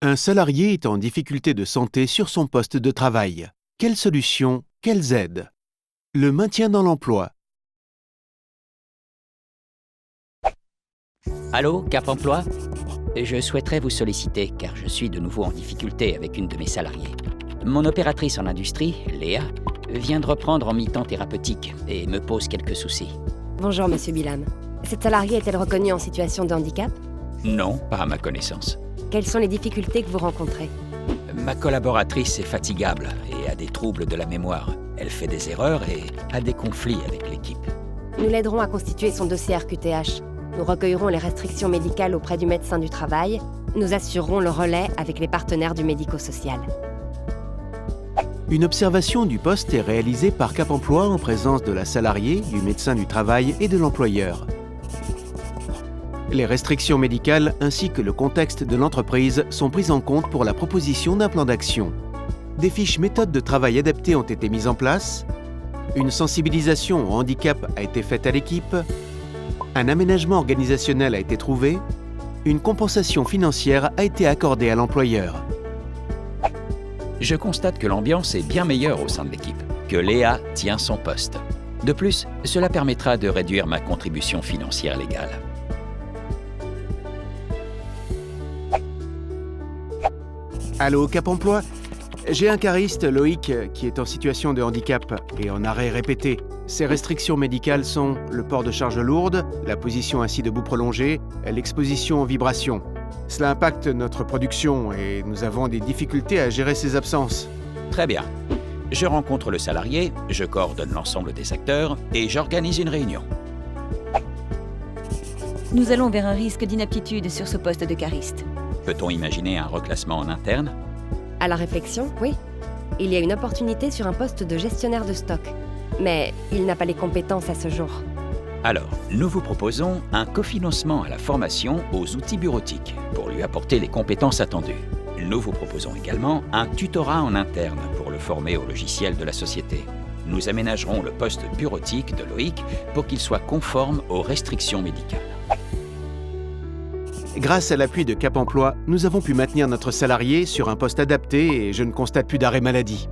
Un salarié est en difficulté de santé sur son poste de travail. Quelles solutions, quelles aides? Le maintien dans l'emploi. Allô, Cap Emploi? Je souhaiterais vous solliciter car je suis de nouveau en difficulté avec une de mes salariées. Mon opératrice en industrie, Léa, vient de reprendre en mi-temps thérapeutique et me pose quelques soucis. Bonjour, monsieur Bilam. Cette salariée est-elle reconnue en situation de handicap? Non, pas à ma connaissance. Quelles sont les difficultés que vous rencontrez? Ma collaboratrice est fatigable et a des troubles de la mémoire. Elle fait des erreurs et a des conflits avec l'équipe. Nous l'aiderons à constituer son dossier RQTH. Nous recueillerons les restrictions médicales auprès du médecin du travail. Nous assurerons le relais avec les partenaires du médico-social. Une observation du poste est réalisée par Cap Emploi en présence de la salariée, du médecin du travail et de l'employeur. Les restrictions médicales ainsi que le contexte de l'entreprise sont prises en compte pour la proposition d'un plan d'action. Des fiches méthodes de travail adaptées ont été mises en place. Une sensibilisation au handicap a été faite à l'équipe. Un aménagement organisationnel a été trouvé. Une compensation financière a été accordée à l'employeur. Je constate que l'ambiance est bien meilleure au sein de l'équipe, que Léa tient son poste. De plus, cela permettra de réduire ma contribution financière légale. Allô, Cap Emploi? J'ai un cariste, Loïc, qui est en situation de handicap et en arrêt répété. Ses restrictions médicales sont le port de charges lourdes, la position assis debout prolongée, l'exposition aux vibrations. Cela impacte notre production et nous avons des difficultés à gérer ses absences. Très bien. Je rencontre le salarié, je coordonne l'ensemble des acteurs et j'organise une réunion. Nous allons vers un risque d'inaptitude sur ce poste de cariste. Peut-on imaginer un reclassement en interne? À la réflexion, oui. Il y a une opportunité sur un poste de gestionnaire de stock. Mais il n'a pas les compétences à ce jour. Alors, nous vous proposons un cofinancement à la formation aux outils bureautiques pour lui apporter les compétences attendues. Nous vous proposons également un tutorat en interne pour le former au logiciel de la société. Nous aménagerons le poste bureautique de Loïc pour qu'il soit conforme aux restrictions médicales. Grâce à l'appui de Cap Emploi, nous avons pu maintenir notre salarié sur un poste adapté et je ne constate plus d'arrêt maladie.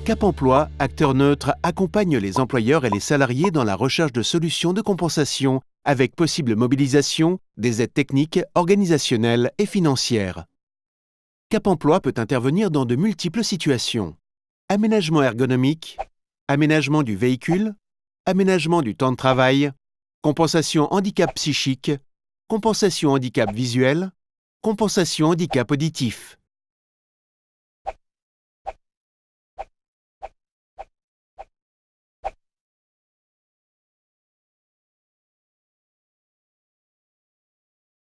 Cap Emploi, acteur neutre, accompagne les employeurs et les salariés dans la recherche de solutions de compensation avec possible mobilisation des aides techniques, organisationnelles et financières. Cap Emploi peut intervenir dans de multiples situations. Aménagement ergonomique, aménagement du véhicule, aménagement du temps de travail, compensation handicap psychique, compensation handicap visuel, compensation handicap auditif.